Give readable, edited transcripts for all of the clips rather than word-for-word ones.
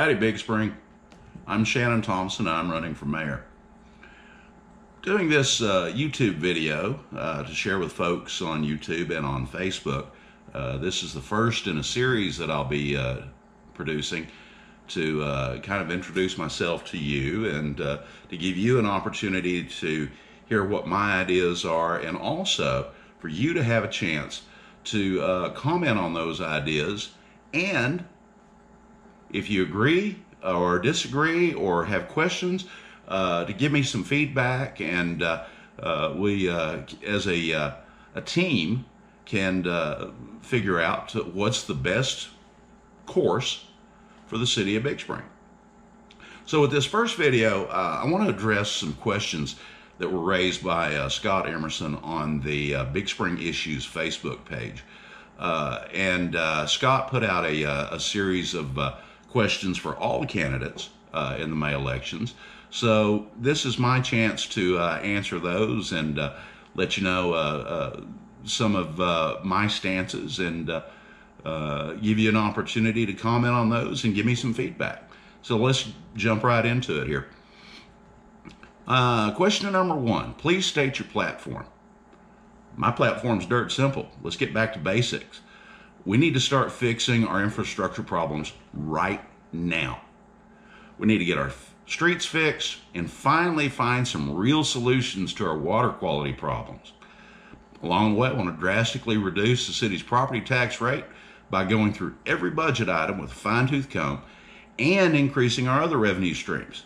Howdy, Big Spring. I'm Shannon Thomason, and I'm running for mayor. Doing this YouTube video to share with folks on YouTube and on Facebook. This is the first in a series that I'll be producing to kind of introduce myself to you and to give you an opportunity to hear what my ideas are, and also for you to have a chance to comment on those ideas, and if you agree or disagree or have questions, to give me some feedback, and we as a team can figure out what's the best course for the city of Big Spring. So with this first video, I want to address some questions that were raised by Scott Emerson on the Big Spring Issues Facebook page. Scott put out a series of questions for all the candidates in the May elections. So this is my chance to answer those and let you know some of my stances, and give you an opportunity to comment on those and give me some feedback. So let's jump right into it here. Question number one, please state your platform. My platform's dirt simple. Let's get back to basics. We need to start fixing our infrastructure problems right now. We need to get our streets fixed and finally find some real solutions to our water quality problems. Along the way, I want to drastically reduce the city's property tax rate by going through every budget item with a fine-tooth comb and increasing our other revenue streams.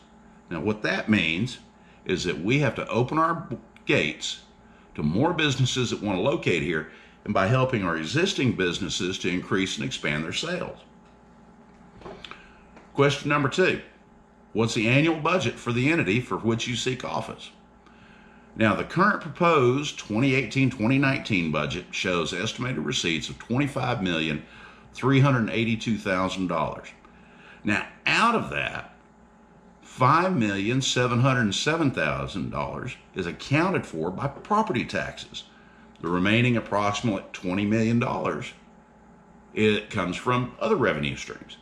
Now, what that means is that we have to open our gates to more businesses that want to locate here, and by helping our existing businesses to increase and expand their sales. Question number two, what's the annual budget for the entity for which you seek office? Now, the current proposed 2018-2019 budget shows estimated receipts of $25,382,000. Now, out of that, $5,707,000 is accounted for by property taxes. The remaining approximately $20 million, it comes from other revenue streams.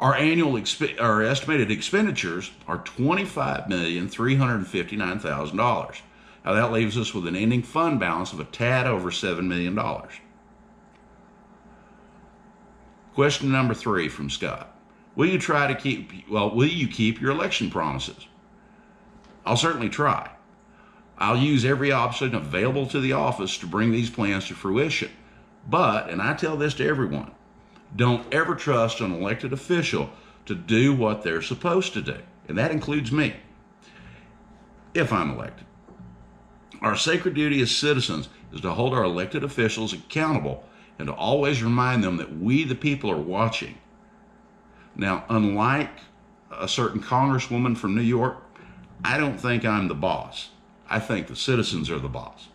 Our estimated expenditures are $25,359,000. Now that leaves us with an ending fund balance of a tad over $7 million. Question number three from Scott. Will you keep your election promises? I'll certainly try. I'll use every option available to the office to bring these plans to fruition. But, and I tell this to everyone, don't ever trust an elected official to do what they're supposed to do. And that includes me, if I'm elected. Our sacred duty as citizens is to hold our elected officials accountable and to always remind them that we, the people, are watching. Now, unlike a certain congresswoman from New York, I don't think I'm the boss. I think the citizens are the boss.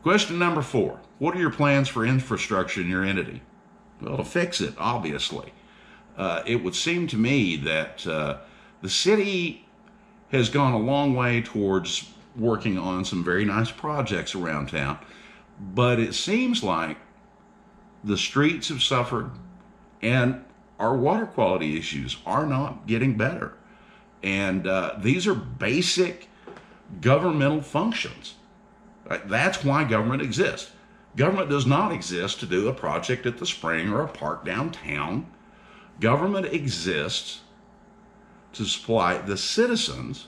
Question number four, what are your plans for infrastructure in your entity? Well, to fix it, obviously. It would seem to me that the city has gone a long way towards working on some very nice projects around town, but it seems like the streets have suffered and our water quality issues are not getting better. And these are basic governmental functions. That's why government exists. Government does not exist to do a project at the spring or a park downtown. Government exists to supply the citizens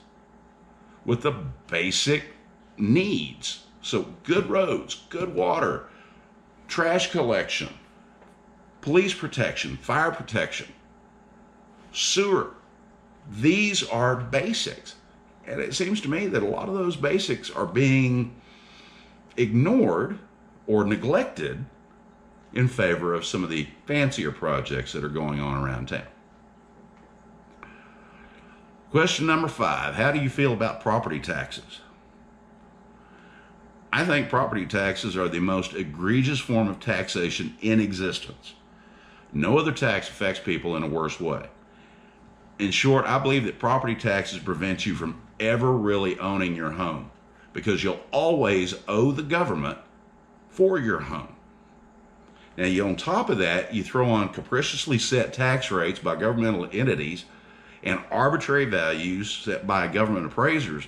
with the basic needs. So good roads, good water, trash collection, police protection, fire protection, sewer. These are basics. And it seems to me that a lot of those basics are being ignored or neglected in favor of some of the fancier projects that are going on around town. Question number five, how do you feel about property taxes? I think property taxes are the most egregious form of taxation in existence. No other tax affects people in a worse way. In short, I believe that property taxes prevent you from ever really owning your home, because you'll always owe the government for your home. Now, on top of that, you throw on capriciously set tax rates by governmental entities and arbitrary values set by government appraisers,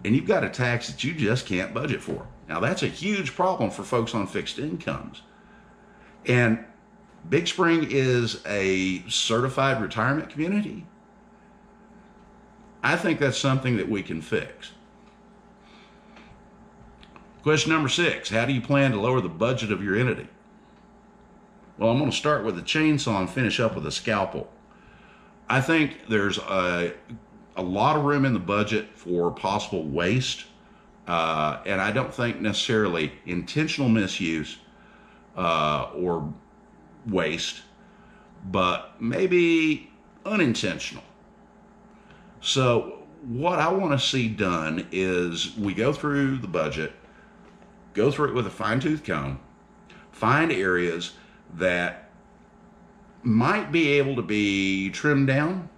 and you've got a tax that you just can't budget for. Now, that's a huge problem for folks on fixed incomes. And Big Spring is a certified retirement community. I think that's something that we can fix. Question number 6, how do you plan to lower the budget of your entity? Well, I'm going to start with a chainsaw and finish up with a scalpel. I think there's a lot of room in the budget for possible waste, and I don't think necessarily intentional misuse or waste, but maybe unintentional. So what I want to see done is we go through the budget, go through it with a fine-tooth comb, find areas that might be able to be trimmed down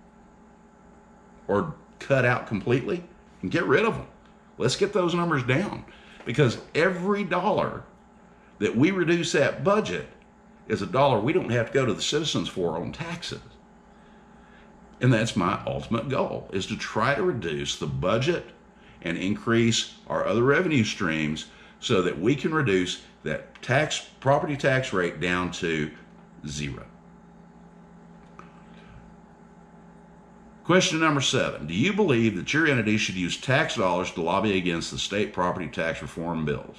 or cut out completely and get rid of them. Let's get those numbers down, because every dollar that we reduce that budget is a dollar we don't have to go to the citizens for on taxes. And that's my ultimate goal, is to try to reduce the budget and increase our other revenue streams so that we can reduce that property tax rate down to 0. Question number 7. Do you believe that your entity should use tax dollars to lobby against the state property tax reform bills?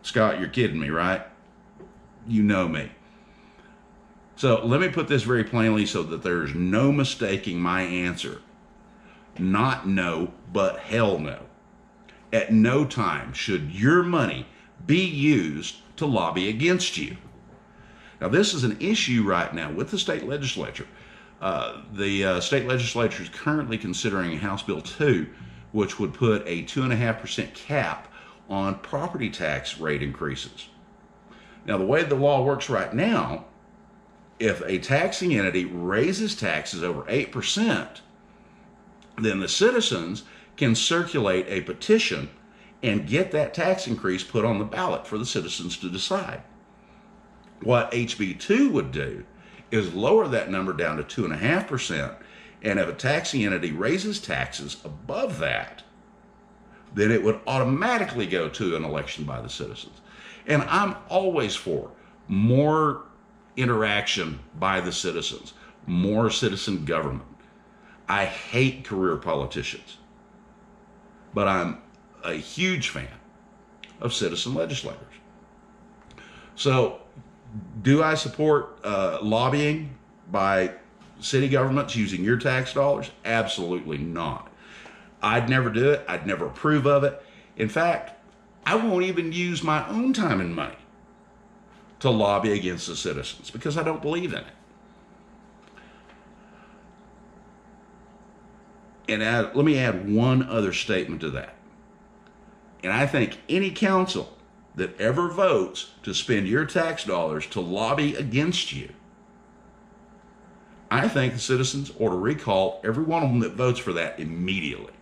Scott, you're kidding me, right? You know me. So let me put this very plainly so that there's no mistaking my answer. Not no, but hell no. At no time should your money be used to lobby against you. Now, this is an issue right now with the state legislature. The state legislature is currently considering House Bill 2, which would put a 2.5% cap on property tax rate increases. Now, the way the law works right now, if a taxing entity raises taxes over 8%, then the citizens can circulate a petition and get that tax increase put on the ballot for the citizens to decide. What HB 2 would do is lower that number down to 2.5%, and if a taxing entity raises taxes above that, then it would automatically go to an election by the citizens. And I'm always for more interaction by the citizens, more citizen government. I hate career politicians, but I'm a huge fan of citizen legislators. So, do I support lobbying by city governments using your tax dollars? Absolutely not. I'd never do it. I'd never approve of it. In fact, I won't even use my own time and money to lobby against the citizens because I don't believe in it. And let me add one other statement to that. And I think any council that ever votes to spend your tax dollars to lobby against you, I think the citizens ought to recall every one of them that votes for that immediately.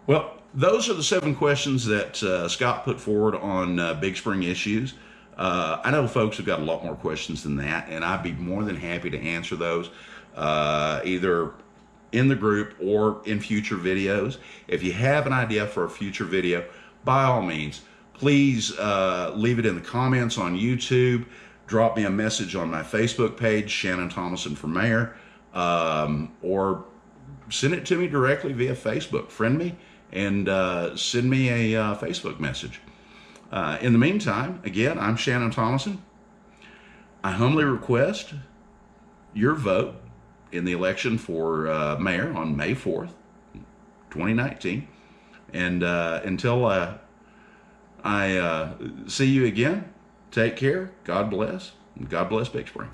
Well, those are the 7 questions that Scott put forward on Big Spring issues. I know folks have got a lot more questions than that, and I'd be more than happy to answer those either in the group or in future videos. If you have an idea for a future video, by all means, please leave it in the comments on YouTube. Drop me a message on my Facebook page, Shannon Thomason for Mayor, or send it to me directly via Facebook. Friend me and send me a Facebook message. In the meantime, again, I'm Shannon Thomason. I humbly request your vote in the election for mayor on May 4th, 2019. And until I see you again, take care, God bless, and God bless Big Spring.